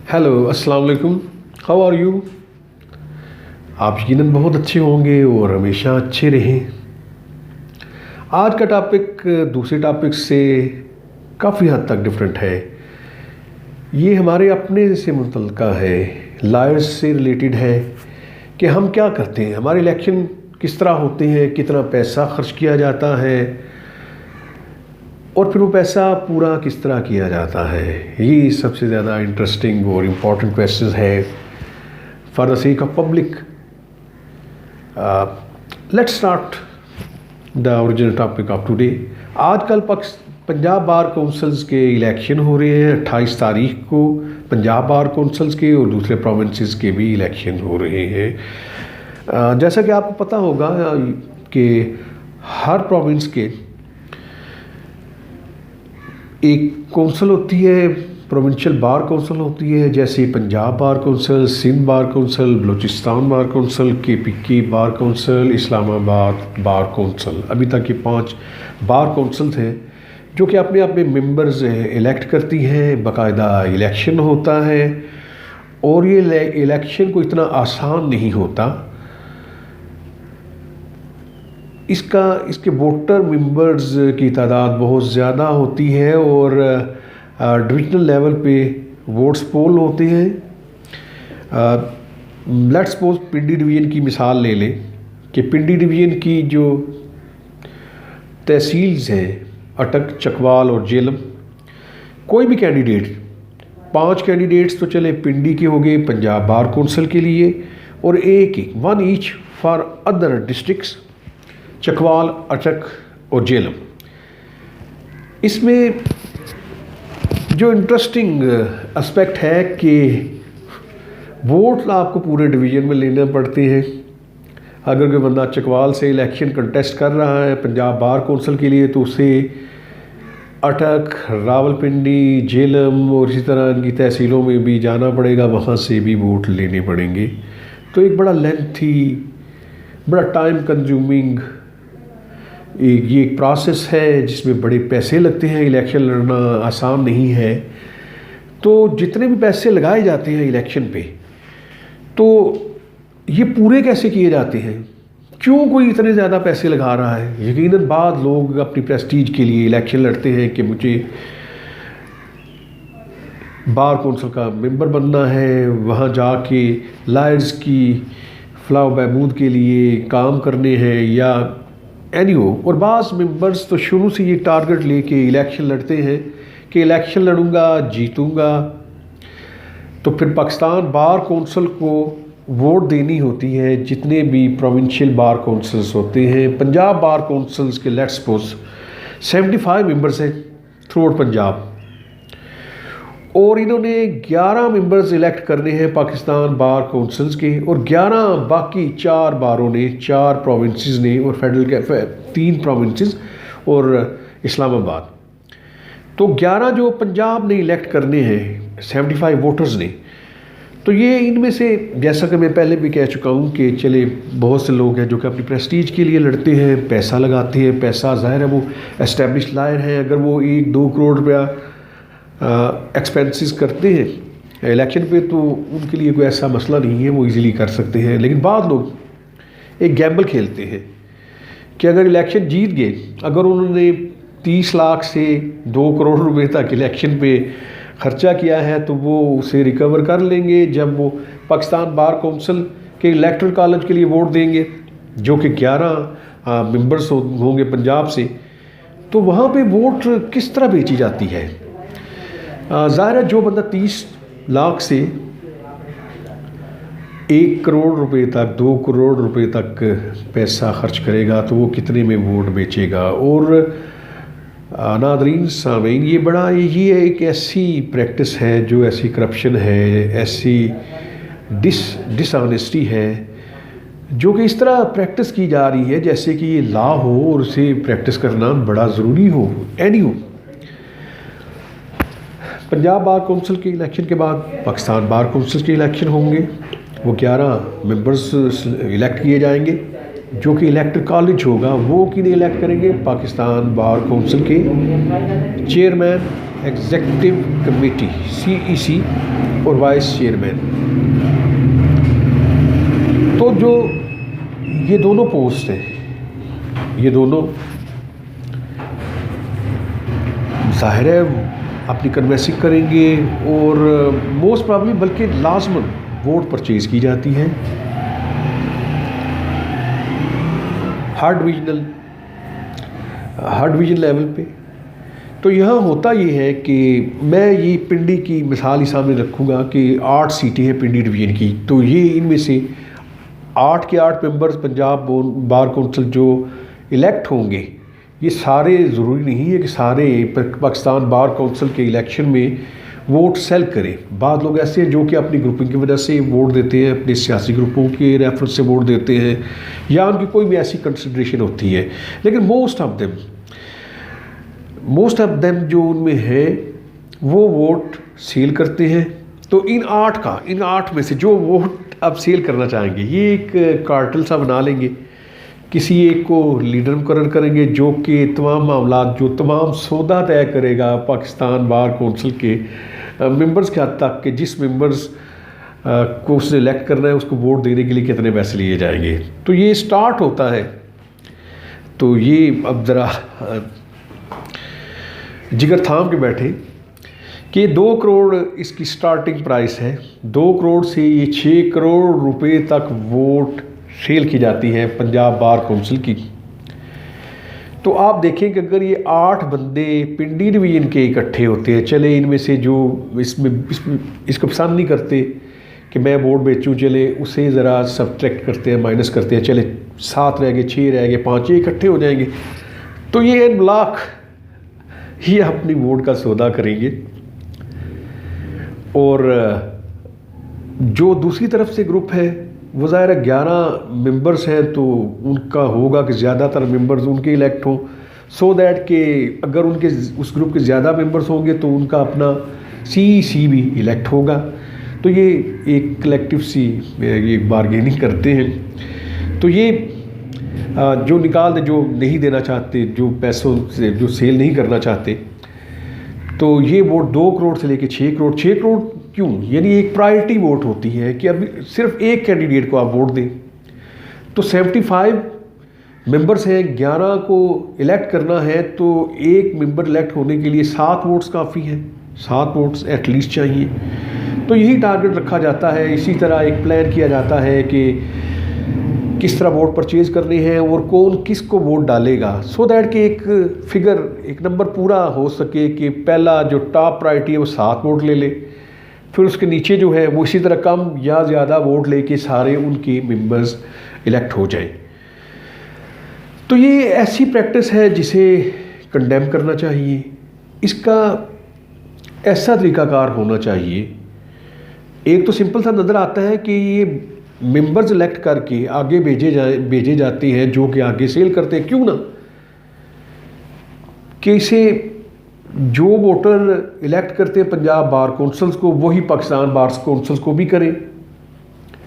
Hello, अस्सलाम वालेकुम। How are you? आप यकीनन बहुत अच्छे होंगे और हमेशा अच्छे रहें। आज का टॉपिक दूसरे टॉपिक से काफ़ी हद तक डिफरेंट है। ये हमारे अपने से मुतल्लिका है, लायर्स से रिलेटेड है कि हम क्या करते हैं, हमारे इलेक्शन किस तरह होते हैं, कितना पैसा खर्च किया जाता है और फिर वो पैसा पूरा किस तरह किया जाता है। ये सबसे ज़्यादा इंटरेस्टिंग और इम्पॉर्टेंट क्वेश्चन है for the sake of public. Let's start the original topic of today. आजकल पंजाब बार काउंसिल्स के इलेक्शन हो रहे हैं। 28 तारीख को पंजाब बार काउंसिल्स के और दूसरे प्रोविंसेस के भी इलेक्शन हो रहे हैं। जैसा कि आपको पता होगा कि हर प्रोविंस के एक कौंसल होती है, प्रोविंशियल बार कौंसल होती है, जैसे Punjab bar council, Sindh bar council, Balochistan bar council, KPK bar council, Islamabad bar council. अभी तक ये 5 बार कौंसल हैं जो कि अपने अपने मेंबर्स इलेक्ट करती हैं। बाकायदा इलेक्शन होता है और ये इलेक्शन को इतना आसान नहीं होता। इसके वोटर मेंबर्स की तादाद बहुत ज़्यादा होती है और डिविजनल लेवल पे वोट्स पोल होते हैं। लेट्स सपोज पिंडी डिवीज़न की मिसाल ले लें कि पिंडी डिवीज़न की जो तहसील्स हैं अटक, चकवाल और जेलम, कोई भी कैंडिडेट, 5 कैंडिडेट्स तो चले पिंडी के हो गए पंजाब बार कौंसिल के लिए और one each for other districts, Chakwal, अटक और जेलम। इसमें जो इंटरेस्टिंग एस्पेक्ट है कि वोट आपको पूरे डिवीज़न में लेने पड़ते हैं। अगर कोई बंदा चकवाल से इलेक्शन कंटेस्ट कर रहा है पंजाब बार कौंसिल के लिए तो उसे अटक, रावलपिंडी, जेलम और इसी तरह इनकी तहसीलों में भी जाना पड़ेगा, वहाँ से भी वोट लेने पड़ेंगे। तो एक बड़ा लेंथी, बड़ा टाइम कंज्यूमिंग ये एक प्रोसेस है जिसमें बड़े पैसे लगते हैं। इलेक्शन लड़ना आसान नहीं है। तो जितने भी पैसे लगाए जाते हैं इलेक्शन पे, तो ये पूरे कैसे किए जाते हैं? क्यों कोई इतने ज़्यादा पैसे लगा रहा है? यकीनन बाद लोग अपनी प्रेस्टीज के लिए इलेक्शन लड़ते हैं कि मुझे बार कौंसिल का मेंबर बनना है, वहाँ जाके लायर्स की फलाह बहबूद के लिए काम करने हैं या और बाज़ मेंबर्स तो शुरू से ये टारगेट लेके इलेक्शन लड़ते हैं कि इलेक्शन लड़ूंगा, जीतूंगा। तो फिर पाकिस्तान बार कौंसिल को वोट देनी होती है जितने भी प्रोविंशियल बार कौंसिल्स होते हैं। पंजाब बार कौंसिल्स के लेट्स सपोज 75 मेंबर्स हैं थ्रू आउट पंजाब और इन्होंने 11 मेंबर्स इलेक्ट करने हैं पाकिस्तान बार काउंसिल्स के और 11 बाकी 4 बारों ने, 4 प्रोविंसेस ने और फेडरल के 3 प्रोविंसेस और इस्लामाबाद। तो 11 जो पंजाब ने इलेक्ट करने हैं 75 वोटर्स ने, तो ये इनमें से जैसा कि मैं पहले भी कह चुका हूँ कि चले बहुत से लोग हैं जो कि अपनी प्रेस्टीज के लिए लड़ते हैं, पैसा लगाते हैं। पैसा ज़ाहिर है वो एस्टेब्लिश लायर हैं, अगर वो 1-2 करोड़ रुपया एक्सपेंसेस करते हैं इलेक्शन पे तो उनके लिए कोई ऐसा मसला नहीं है, वो इजीली कर सकते हैं। लेकिन बाद लोग एक गैम्बल खेलते हैं कि अगर इलेक्शन जीत गए, अगर उन्होंने 30 लाख से 2 करोड़ रुपए तक इलेक्शन पे ख़र्चा किया है तो वो उसे रिकवर कर लेंगे जब वो पाकिस्तान बार काउंसिल के इलेक्टोरल कॉलेज के लिए वोट देंगे, जो कि 11 मेंबर्स होंगे पंजाब से। तो वहाँ पे वोट किस तरह बेची जाती है? ज़ाहिर है जो बंदा 30 लाख से 1 करोड़ रुपए तक, 2 करोड़ रुपए तक पैसा खर्च करेगा तो वो कितने में वोट बेचेगा। और नादरीन सामीन, ये एक ऐसी प्रैक्टिस है, जो ऐसी करप्शन है, ऐसी डिसऑनेस्टी है जो कि इस तरह प्रैक्टिस की जा रही है जैसे कि ये लॉ हो और उसे प्रैक्टिस करना बड़ा ज़रूरी हो। पंजाब बार काउंसिल के इलेक्शन के बाद पाकिस्तान बार काउंसिल के इलेक्शन होंगे। वो 11 मेंबर्स इलेक्ट किए जाएंगे जो कि इलेक्टर कॉलेज होगा। वो किन्हें इलेक्ट करेंगे? पाकिस्तान बार काउंसिल के चेयरमैन, एग्जीक्यूटिव कमेटी CEC और वाइस चेयरमैन। तो जो ये दोनों पोस्ट हैं, ये दोनों जाहिर है अपनी कन्वेंसिंग करेंगे और मोस्ट प्रॉब्ली बल्कि लाजमन वोट परचेज़ की जाती है हर डिवीजन लेवल पे। तो यहाँ होता ये है कि मैं ये पिंडी की मिसाल ही सामने रखूँगा कि 8 सीटें हैं पिंडी डिवीज़न की। तो ये इनमें से 8 के 8 मेंबर्स पंजाब बार कौंसिल जो इलेक्ट होंगे, ये सारे ज़रूरी नहीं है कि सारे पाकिस्तान बार कौंसिल के इलेक्शन में वोट सेल करें। बाद लोग ऐसे हैं जो कि अपनी ग्रुपिंग की वजह से वोट देते हैं, अपने सियासी ग्रुपों के रेफरेंस से वोट देते हैं, या उनकी कोई भी ऐसी कंसिडरेशन होती है। लेकिन मोस्ट ऑफ देम जो उनमें है वो वोट सेल करते हैं। तो इन 8 में से जो वोट अब सेल करना चाहेंगे, ये एक कार्टेल सा बना लेंगे, किसी एक को लीडर मुकर्रर करेंगे जो कि तमाम मामला, जो तमाम सौदा तय करेगा पाकिस्तान बार कौंसिल के मेंबर्स के हद तक कि जिस मेंबर्स को उसने इलेक्ट करना है उसको वोट देने के लिए कितने पैसे लिए जाएंगे। तो ये स्टार्ट होता है। तो ये अब ज़रा जिगर थाम के बैठे कि 2 करोड़ इसकी स्टार्टिंग प्राइस है। 2 करोड़ से ये 6 करोड़ रुपए तक वोट सेल की जाती है पंजाब बार कौंसिल की। तो आप देखें कि अगर ये 8 बंदे पिंडी डिवीज़न के इकट्ठे होते हैं, चले इनमें से जो इसको पसंद नहीं करते कि मैं वोट बेचूं, चले उसे ज़रा सब्ट्रैक्ट करते हैं, माइनस करते हैं, चले 7 रह गए, 6 रह गए, 5 ये इकट्ठे हो जाएंगे। तो ये इन ब्लॉक ही अपनी वोट का सौदा करेंगे। और जो दूसरी तरफ से ग्रुप है वो ज़ाहिर है 11 मेंबर्स हैं, तो उनका होगा कि ज़्यादातर मेंबर्स उनके इलेक्ट हों, सो दैट कि अगर उनके उस ग्रुप के ज़्यादा मेंबर्स होंगे तो उनका अपना सी भी इलेक्ट होगा। तो ये एक कलेक्टिव सी ये बारगेनिंग करते हैं। तो ये जो निकाल दे, जो नहीं देना चाहते, जो पैसों से जो सेल नहीं करना चाहते, तो ये वोट 2 करोड़ से लेके 6 करोड़। 6 करोड़ क्यों? यानी एक प्रायोरिटी वोट होती है कि अभी सिर्फ एक कैंडिडेट को आप वोट दें। तो 75 मेंबर्स हैं, 11 को इलेक्ट करना है, तो एक मेंबर इलेक्ट होने के लिए 7 वोट्स काफ़ी हैं, 7 वोट्स एटलीस्ट चाहिए। तो यही टारगेट रखा जाता है। इसी तरह एक प्लान किया जाता है कि किस तरह वोट परचेज़ करने हैं और कौन किस को वोट डालेगा, सो दैट कि एक फिगर, एक नंबर पूरा हो सके कि पहला जो टॉप प्रायोरिटी है वो 7 वोट ले ले, फिर उसके नीचे जो है वो इसी तरह कम या ज़्यादा वोट लेके सारे उनके मेंबर्स इलेक्ट हो जाए। तो ये ऐसी प्रैक्टिस है जिसे कंडेम करना चाहिए। इसका ऐसा तरीकाकार होना चाहिए। एक तो सिंपल सा नज़र आता है कि ये मेंबर्स इलेक्ट करके आगे भेजे जाते हैं जो कि आगे सेल करते हैं। क्यों ना कि इसे जो वोटर इलेक्ट करते हैं पंजाब बार कौंसिल्स को, वही पाकिस्तान बार कौंसिल्स को भी करें।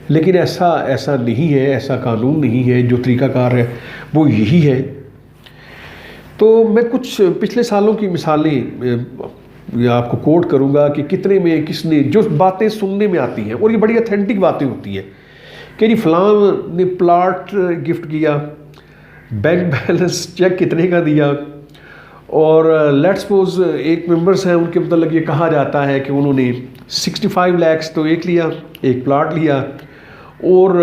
लेकिन ऐसा नहीं है, ऐसा कानून नहीं है। जो तरीकाकार है वो यही है। तो मैं कुछ पिछले सालों की मिसालें आपको कोट करूंगा कि कितने में किसने जो बातें सुनने में आती हैं, और ये बड़ी ऑथेंटिक बातें होती हैं कि जी फलां ने प्लाट गिफ्ट किया, बैंक बैलेंस चेक कितने का दिया, और लेट्स सपोज एक मेंबर्स हैं उनके मतलब ये कहा जाता है कि उन्होंने 65 लाख तो एक लिया, एक प्लाट लिया। और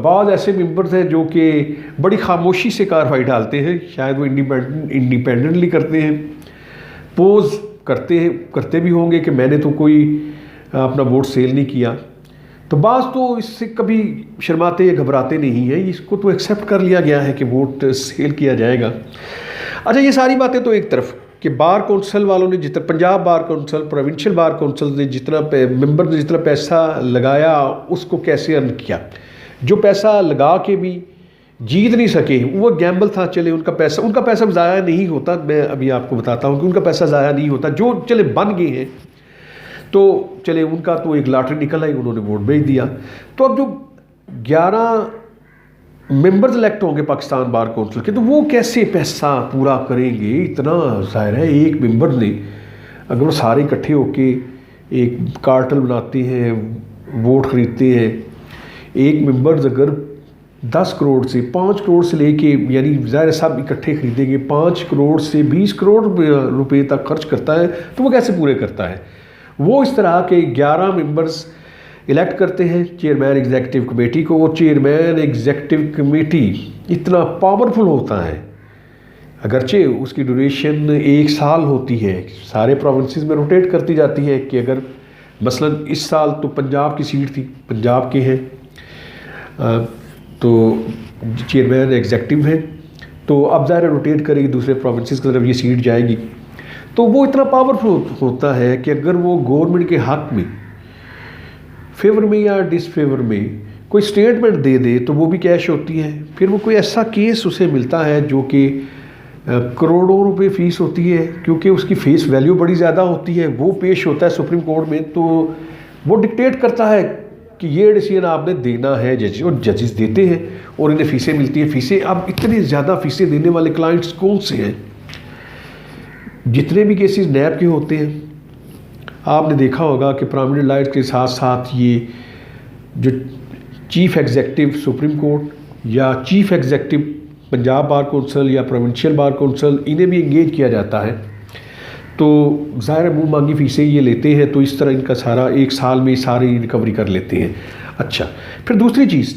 बाद ऐसे मेंबर्स हैं जो कि बड़ी खामोशी से कार्रवाई डालते हैं, शायद वो इंडिपेंडेंटली करते हैं, पोज करते भी होंगे कि मैंने तो कोई अपना वोट सेल नहीं किया। तो बाज़ तो इससे कभी शर्माते या घबराते नहीं हैं, इसको तो एक्सेप्ट कर लिया गया है कि वोट सेल किया जाएगा। अच्छा, ये सारी बातें तो एक तरफ कि बार कौंसिल वालों ने जितना, Punjab bar council, provincial bar council ने जितना मेंबर ने जितना पैसा लगाया उसको कैसे अर्न किया। जो पैसा लगा के भी जीत नहीं सके वो गैम्बल था। चले उनका पैसा ज़ाया नहीं होता। मैं अभी आपको बताता हूँ कि उनका पैसा ज़ाया नहीं होता। जो चले बन गए हैं तो चले उनका तो एक लॉटरी निकल आई, उन्होंने वोट भेज दिया। तो अब जो 11 मेंबर्स इलेक्ट होंगे पाकिस्तान बार कौंसिल के, तो वो कैसे पैसा पूरा करेंगे? इतना ज़ाहिर है एक मेंबर ने अगर वो सारे इकट्ठे होके एक कार्टल बनाते हैं, वोट ख़रीदते हैं। एक मेंबर्स अगर 10 करोड़ से 5 करोड़ से लेके, यानी ज़ाहिर सब इकट्ठे खरीदेंगे, 5 करोड़ से 20 करोड़ रुपए तक खर्च करता है, तो वो कैसे पूरे करता है? वो इस तरह के 11 मेंबर्स इलेक्ट करते हैं चेयरमैन एग्जीक्यूटिव कमेटी को, और चेयरमैन एग्जीक्यूटिव कमेटी इतना पावरफुल होता है, अगरचे उसकी ड्यूरेशन 1 साल होती है, सारे प्रोविंसेस में रोटेट करती जाती है, कि अगर मसलन इस साल तो पंजाब की सीट थी, पंजाब के हैं तो चेयरमैन एग्जीक्यूटिव हैं, तो अब ज़ाहिर रोटेट करेगी, दूसरे प्रोविंसेस की तरफ ये सीट जाएगी। तो वो इतना पावरफुल होता है कि अगर वो गवर्नमेंट के हक़ में, फेवर में या डिसफेवर में कोई स्टेटमेंट दे दे तो वो भी कैश होती है। फिर वो कोई ऐसा केस उसे मिलता है जो कि करोड़ों रुपए फीस होती है, क्योंकि उसकी फेस वैल्यू बड़ी ज़्यादा होती है, वो पेश होता है सुप्रीम कोर्ट में, तो वो डिक्टेट करता है कि ये डिसीजन आपने देना है जजेस, और जजेस देते हैं और इन्हें फ़ीसें मिलती हैं। फ़ीसें, अब इतनी ज़्यादा फ़ीसें देने वाले क्लाइंट्स कौन से हैं? जितने भी केसेस नैब के होते हैं, आपने देखा होगा कि प्रोमिनेंट लाइट के साथ साथ ये जो चीफ़ एग्जीक्यूटिव सुप्रीम कोर्ट या chief executive Punjab bar council या प्रोविंशियल बार कौंसिल, इन्हें भी इंगेज किया जाता है। तो ज़ाहिर मुँह मांगी फ़ीसें ये लेते हैं, तो इस तरह इनका सारा 1 साल में सारी रिकवरी कर लेते हैं। अच्छा, फिर दूसरी चीज़,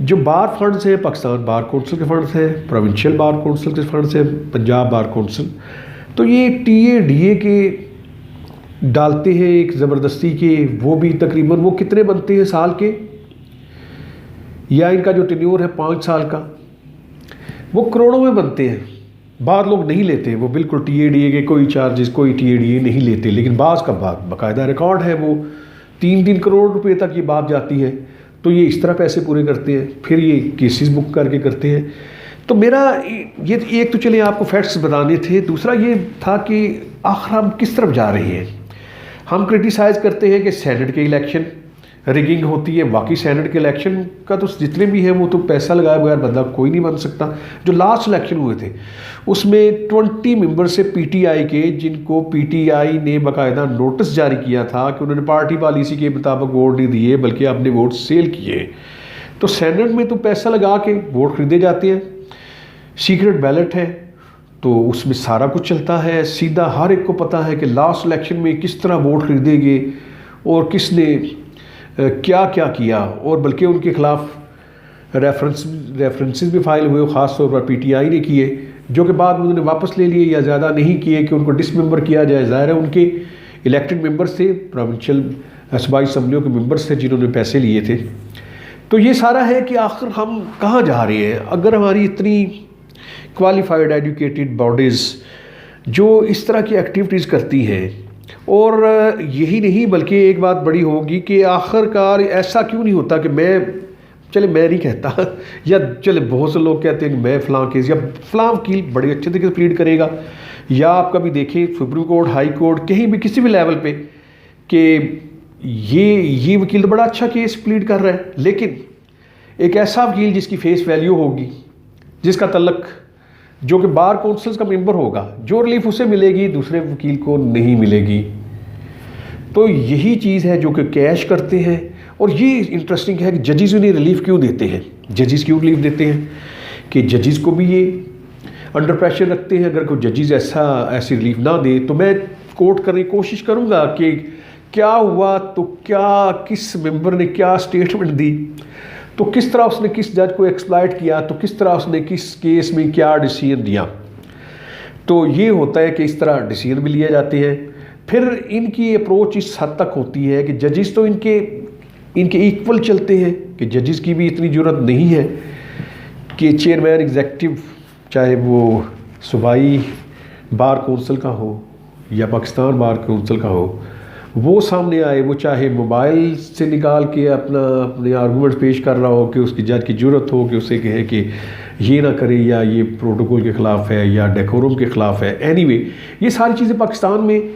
जो बार फंड्स हैं, पाकिस्तान बार कौंसिल के फंड्स हैं, प्रोविंशियल बार कौंसिल के फंड्स हैं, पंजाब बार कौंसिल, तो ये TADA के डालते हैं एक ज़बरदस्ती के, वो भी तकरीबन वो कितने बनते हैं साल के, या इनका जो टेन्योर है 5 साल का, वो करोड़ों में बनते हैं। बाद लोग नहीं लेते, वो बिल्कुल TADA के कोई चार्जेस, कोई TADA नहीं लेते, लेकिन बाज़ का बाकायदा रिकॉर्ड है, वो 3-3 करोड़ रुपए तक ये बात जाती है। तो ये इस तरह पैसे पूरे करते हैं, फिर ये केसेस बुक करके करते हैं। तो मेरा ये एक तो चले आपको फैक्ट्स बताने थे, दूसरा ये था कि आखिर हम किस तरफ जा रहे हैं। हम क्रिटिसाइज़ करते हैं कि सेनेट के इलेक्शन रिगिंग होती है, बाकी सेनेट के इलेक्शन का तो जितने भी हैं वो तो पैसा लगाए बगैर बंदा कोई नहीं बन सकता। जो लास्ट इलेक्शन हुए थे उसमें 20 मेंबर से PTI के, जिनको PTI ने बाकायदा नोटिस जारी किया था कि उन्होंने पार्टी पॉलिसी के मुताबिक वोट नहीं दिए बल्कि अपने वोट सेल किए। तो सेनेट में तो पैसा लगा के वोट खरीदे जाते हैं, सीक्रेट बैलेट है तो उसमें सारा कुछ चलता है, सीधा हर एक को पता है कि लास्ट इलेक्शन में किस तरह वोट खरीदेंगे और किसने क्या क्या किया, और बल्कि उनके ख़िलाफ़ रेफरेंसेस भी फाइल हुए, ख़ास तौर पर PTI ने किए, जो कि बाद में उन्होंने वापस ले लिए या ज़्यादा नहीं किए कि उनको डिसमेंबर किया जाए। ज़ाहिर है उनके इलेक्टेड मेंबर्स थे, प्रोविंशियल सूबाई असम्बलियों के मेंबर्स थे जिन्होंने पैसे लिए थे। तो ये सारा है कि आखिर हम कहाँ जा रहे हैं। अगर हमारी इतनी क्वालिफाइड एजुकेटेड बॉडीज़ जो इस तरह की एक्टिविटीज़ करती हैं, और यही नहीं बल्कि एक बात बड़ी होगी कि आखिरकार ऐसा क्यों नहीं होता कि मैं नहीं कहता या बहुत से लोग कहते हैं कि मैं फ़लाँ केस या फ़लाँ वकील बड़े अच्छे तरीके से प्लीड करेगा, या आप कभी देखें सुप्रीम कोर्ट, हाई कोर्ट, कहीं भी किसी भी लेवल पे कि ये वकील तो बड़ा अच्छा केस प्लीड कर रहा है, लेकिन एक ऐसा वकील जिसकी फेस वैल्यू होगी, जिसका तल्लक, जो कि बार काउंसिल्स का मेंबर होगा, जो रिलीफ उसे मिलेगी दूसरे वकील को नहीं मिलेगी। तो यही चीज़ है जो कि कैश करते हैं। और ये इंटरेस्टिंग है कि जजेस उन्हें रिलीफ क्यों देते हैं। जजेस क्यों रिलीफ देते हैं कि जजेस को भी ये अंडर प्रेशर रखते हैं, अगर कोई जजेस ऐसी रिलीफ ना दे तो मैं कोर्ट करने की कोशिश करूँगा कि क्या हुआ, तो क्या किस मेंबर ने क्या स्टेटमेंट दी, तो किस तरह उसने किस जज को एक्सप्लॉइट किया, तो किस तरह उसने किस केस में क्या डिसीजन दिया। तो ये होता है कि इस तरह डिसीजन भी लिए जाते हैं। फिर इनकी अप्रोच इस हद तक होती है कि जजेस तो इनके इक्वल चलते हैं, कि जजेस की भी इतनी ज़रूरत नहीं है कि चेयरमैन एग्जीक्यूटिव, चाहे वो सूबाई बार कौंसिल का हो या पाकिस्तान बार कौंसिल का हो, वो सामने आए, वो चाहे मोबाइल से निकाल के अपने आर्गूमेंट्स पेश कर रहा हो कि उसकी जज की ज़रूरत हो कि उसे कहे कि ये ना करे या ये प्रोटोकॉल के ख़िलाफ़ है या डेकोरम के ख़िलाफ़ है। एनीवे, ये सारी चीज़ें पाकिस्तान में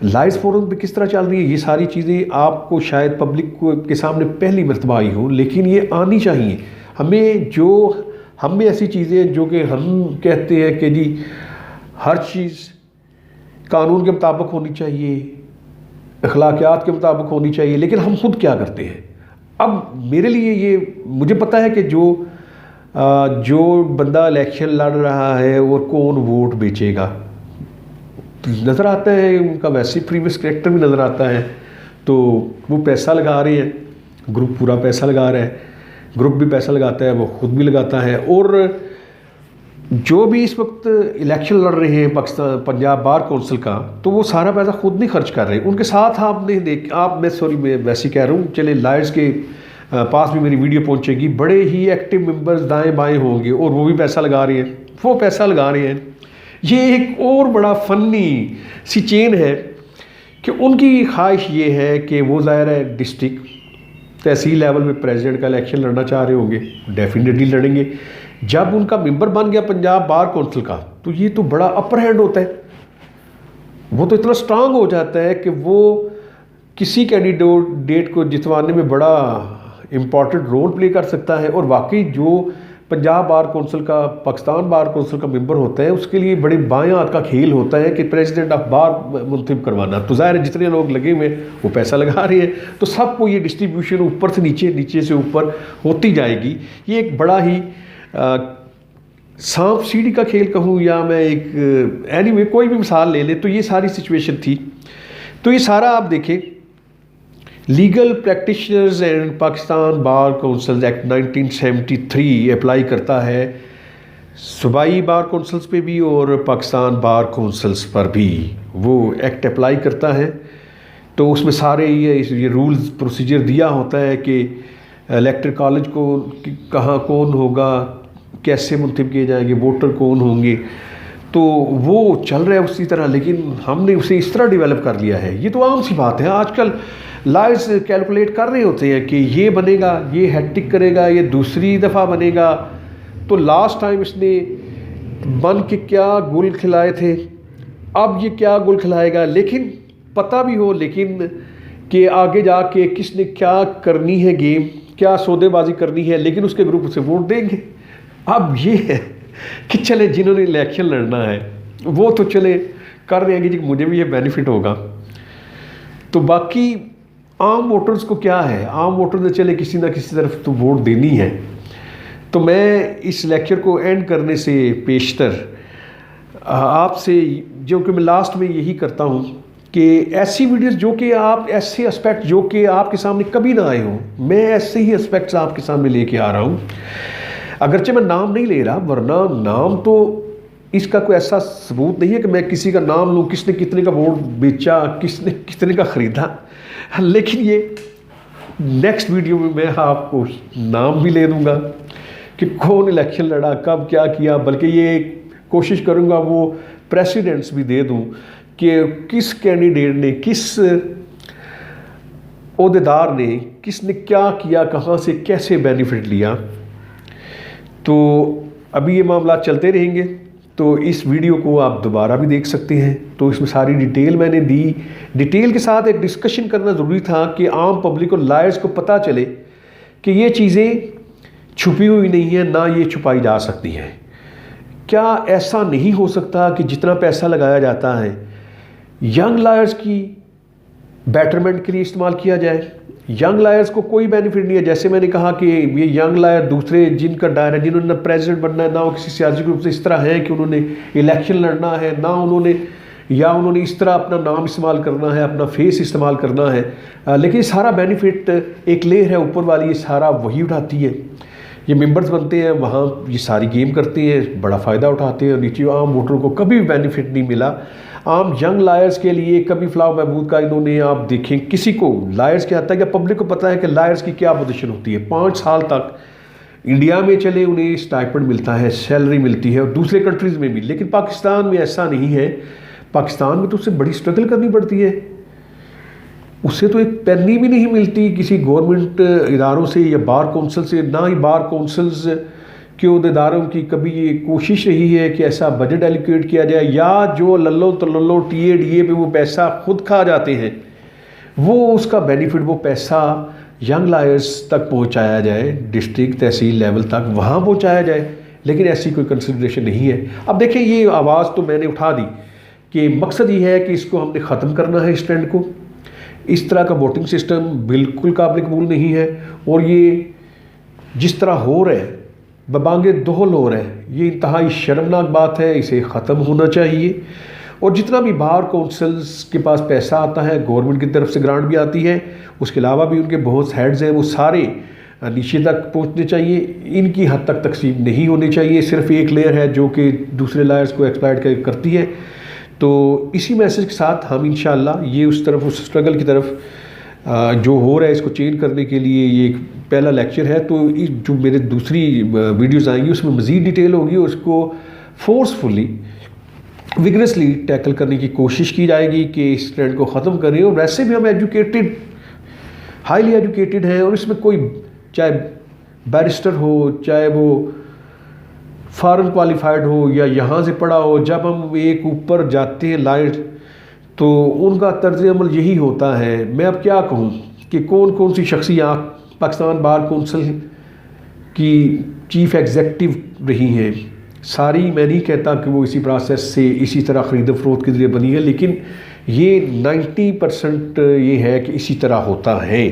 लाइव फोरम पे किस तरह चल रही है, ये सारी चीज़ें आपको शायद पब्लिक के सामने पहली मरतबा आई हो, लेकिन ये आनी चाहिए। हमें ऐसी चीज़ें जो कि हम कहते हैं कि जी हर चीज़ कानून के मुताबिक होनी चाहिए, अखलाकियात के मुताबिक होनी चाहिए, लेकिन हम खुद क्या करते हैं। अब मेरे लिए ये मुझे पता है कि जो बंदा इलेक्शन लड़ रहा है और कौन वोट बेचेगा नज़र आता है, उनका वैसे प्रीवियस करेक्टर भी नज़र आता है, तो वो पैसा लगा रहे हैं, ग्रुप पूरा पैसा लगा रहा है, ग्रुप भी पैसा लगाता है, वो खुद भी लगाता है। और जो भी इस वक्त इलेक्शन लड़ रहे हैं पाकिस्तान पंजाब बार कौंसिल का, तो वो सारा पैसा खुद नहीं खर्च कर रहे, उनके साथ मैं वैसे कह रहा हूँ, चले लायर्स के पास भी मेरी वीडियो पहुँचेगी, बड़े ही एक्टिव मेंबर्स दाएं बाएं होंगे और वो भी पैसा लगा रहे हैं, ये एक और बड़ा फ़नी सी चेन है कि उनकी ख्वाहिश ये है कि वो ज़ाहिर है डिस्ट्रिक्ट तहसील लेवल में प्रेसिडेंट का इलेक्शन लड़ना चाह रहे होंगे, डेफिनेटली लड़ेंगे। जब उनका मेंबर बन गया पंजाब बार कौंसिल का, तो ये तो बड़ा अपर हैंड होता है, वो तो इतना स्ट्रांग हो जाता है कि वो किसी कैंडिडेट को जितवाने में बड़ा इम्पॉर्टेंट रोल प्ले कर सकता है। और वाकई जो पंजाब बार कौंसिल का पाकिस्तान बार कौंसिल का मेंबर होता है, उसके लिए बड़े बाएं हाथ का खेल होता है कि प्रेसिडेंट ऑफ बार मुंतखब करवाना। तो ज़ाहिर है जितने लोग लगे हुए वो पैसा लगा रहे हैं, तो सबको ये डिस्ट्रीब्यूशन ऊपर से नीचे, नीचे से ऊपर होती जाएगी। ये एक बड़ा ही सांप सीढ़ी का खेल कहूँ या मैं एक एनीवे कोई भी मिसाल ले ले, तो ये सारी सिचुएशन थी। तो ये सारा आप देखें, legal practitioners and Pakistan bar council act 1973 apply करता है सूबाई बार काउंसिल्स पे भी और पाकिस्तान बार काउंसिल्स पर भी वो एक्ट अप्लाई करता है। तो उसमें सारे ये रूल्स प्रोसीजर दिया होता है कि इलेक्टोरल कॉलेज को कहाँ कौन होगा, कैसे मुंतखब किए जाएंगे, वोटर कौन होंगे, तो वो चल रहा है उसी तरह, लेकिन हमने उसे इस तरह डेवलप कर लिया है। ये तो आम सी बात है, आजकल लायर्स कैलकुलेट कर रहे होते हैं कि ये बनेगा, ये हैट्रिक करेगा, ये दूसरी दफ़ा बनेगा, तो लास्ट टाइम इसने बन के क्या गुल खिलाए थे, अब ये क्या गुल खिलाएगा, लेकिन पता भी हो लेकिन कि आगे जाके किसने क्या करनी है गेम, क्या सौदेबाजी करनी है, लेकिन उसके ग्रुप उसे वोट देंगे। अब ये है कि चले जिन्होंने इलेक्शन लड़ना है वो तो चले कर रहे हैं कि मुझे भी ये बेनिफिट होगा, तो बाकी आम वोटर्स को क्या है, आम वोटर ने चले किसी ना किसी तरफ तो वोट देनी है। तो मैं इस लेक्चर को एंड करने से पेशतर आपसे, जो कि मैं लास्ट में यही करता हूँ कि ऐसी वीडियोस जो कि आप ऐसे एस्पेक्ट जो कि आपके सामने कभी ना आए हों, मैं ऐसे ही एस्पेक्ट्स आपके सामने लेके आ रहा हूँ। अगरचे मैं नाम नहीं ले रहा, वरना नाम तो इसका कोई ऐसा सबूत नहीं है कि मैं किसी का नाम लूँ, किसने कितने का वोट बेचा, किसने कितने का ख़रीदा, लेकिन ये नेक्स्ट वीडियो में मैं आपको नाम भी ले दूँगा कि कौन इलेक्शन लड़ा, कब क्या किया, बल्कि ये कोशिश करूँगा वो प्रेसिडेंट्स भी दे दूँ कि किस कैंडिडेट ने, किस ओहदेदार ने, किसने क्या किया, कहाँ से कैसे बेनिफिट लिया। तो अभी ये मामला चलते रहेंगे, तो इस वीडियो को आप दोबारा भी देख सकते हैं। तो इसमें सारी डिटेल मैंने दी, डिटेल के साथ एक डिस्कशन करना ज़रूरी था कि आम पब्लिक और लायर्स को पता चले कि ये चीज़ें छुपी हुई नहीं है, ना ये छुपाई जा सकती हैं। क्या ऐसा नहीं हो सकता कि जितना पैसा लगाया जाता है यंग लायर्स की बेटरमेंट के लिए इस्तेमाल किया जाए? यंग लायर्स को कोई बेनिफिट नहीं है। जैसे मैंने कहा कि ये यंग लायर दूसरे जिनका दायरा, जिन्होंने प्रेसिडेंट बनना है, ना वो किसी सियासी ग्रुप से इस तरह है कि उन्होंने इलेक्शन लड़ना है, ना उन्होंने इस तरह अपना नाम इस्तेमाल करना है, अपना फेस इस्तेमाल करना है, लेकिन सारा बेनिफिट एक लेयर है ऊपर वाली, ये सारा वही उठाती है। ये मेंबर्स बनते हैं, वहाँ ये सारी गेम करते हैं, बड़ा फ़ायदा उठाते हैं, नीचे आम वोटर को कभी भी बेनिफिट नहीं मिला। आम यंग लायर्स के लिए कभी फलाह महमूद का इन्होंने, आप देखें किसी को लायर्स के, आता है कि पब्लिक को पता है कि लायर्स की क्या पोजीशन होती है। 5 साल तक इंडिया में चले उन्हें स्टाइपेंड मिलता है, सैलरी मिलती है, और दूसरे कंट्रीज़ में भी, लेकिन पाकिस्तान में ऐसा नहीं है। पाकिस्तान में तो उससे बड़ी स्ट्रगल करनी पड़ती है, उससे तो एक पेनी भी नहीं मिलती किसी गवर्नमेंट इदारों से या बार काउंसिल से, ना ही बार काउंसिल्स के अहदेदारों की कभी ये कोशिश रही है कि ऐसा बजट एलोकेट किया जाए, या जो लल्लो तल्लो टीए पे वो पैसा खुद खा जाते हैं, वो उसका बेनिफिट, वो पैसा यंग लायर्स तक पहुंचाया जाए, डिस्ट्रिक्ट तहसील लेवल तक वहाँ पहुंचाया जाए, लेकिन ऐसी कोई कंसिडरेशन नहीं है। अब देखें, ये आवाज़ तो मैंने उठा दी कि मकसद ये है कि इसको हमने ख़त्म करना है, इस ट्रेंड को। इस तरह का वोटिंग सिस्टम बिल्कुल काबिल कबूल नहीं है। और ये जिस तरह हो रहा है, बबांगे दोहल हो रहा है, ये इंतहाई शर्मनाक बात है, इसे ख़त्म होना चाहिए। और जितना भी बार काउंसिल्स के पास पैसा आता है, गवर्नमेंट की तरफ से ग्रांट भी आती है, उसके अलावा भी उनके बहुत हेड्स हैं, वो सारे नीचे तक पहुंचने चाहिए। इनकी हद तक तकसीम नहीं होनी चाहिए। सिर्फ एक लेयर है जो कि दूसरे लेयर्स को एक्सप्लॉइट करती है। तो इसी मैसेज के साथ हम इंशाअल्लाह ये उस तरफ, उस स्ट्रगल की तरफ जो हो रहा है, इसको चेंज करने के लिए ये एक पहला लेक्चर है। तो जो मेरे दूसरी वीडियोज़ आएंगी उसमें मज़ीद डिटेल होगी और उसको फोर्सफुली विगरसली टैकल करने की कोशिश की जाएगी कि इस ट्रेंड को ख़त्म करें। और वैसे भी हम एजुकेटेड, हाईली एजुकेटेड हैं, और इसमें कोई चाहे बैरिस्टर हो, चाहे वो फॉरेन क्वालिफाइड हो या यहाँ से पढ़ा हो, जब हम एक ऊपर जाते हैं लाइट तो उनका तर्ज अमल यही होता है। मैं अब क्या कहूँ कि कौन कौन सी शख्सियात पाकिस्तान बार कौंसिल की चीफ़ एग्जेक्टिव रही हैं, सारी मैं नहीं कहता कि वो इसी प्रोसेस से इसी तरह ख़रीद फरोख्त के ज़रिए बनी है, लेकिन ये 90% ये है कि इसी तरह होता है।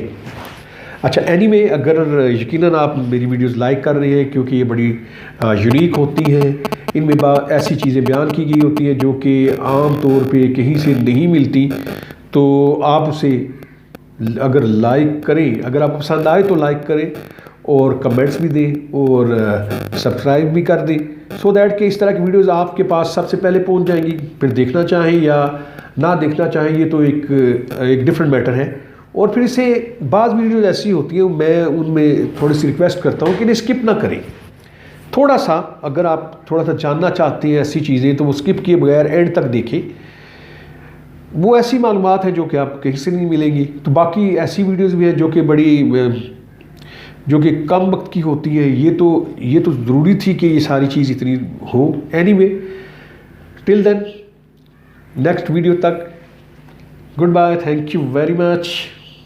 अच्छा, एनीवे, अगर यकीनन आप मेरी वीडियोस लाइक कर रहे हैं क्योंकि ये बड़ी यूनिक होती हैं, इनमें ऐसी चीज़ें बयान की गई होती हैं जो कि आम तौर पे कहीं से नहीं मिलती, तो आप उसे अगर लाइक करें, अगर आपको पसंद आए तो लाइक करें और कमेंट्स भी दें और सब्सक्राइब भी कर दें, सो दैट कि इस तरह की वीडियोस आपके पास सबसे पहले पहुंच जाएंगी। फिर देखना चाहें या ना देखना चाहें, ये तो एक डिफरेंट मैटर है। और फिर इसे बाज़ वीडियोज़ ऐसी होती हैं, मैं उनमें थोड़ी सी रिक्वेस्ट करता हूँ कि इन्हें स्किप ना करें। थोड़ा सा अगर आप थोड़ा सा जानना चाहते हैं ऐसी चीज़ें, तो वो स्किप किए बगैर एंड तक देखें। वो ऐसी मालूमात है जो कि आप कहीं से नहीं मिलेंगी। तो बाकी ऐसी वीडियोज़ भी हैं जो कि कम वक्त की होती है। ये तो ज़रूरी थी कि ये सारी चीज़ इतनी हो। Anyway, till then, next video तक, good bye, thank you very much.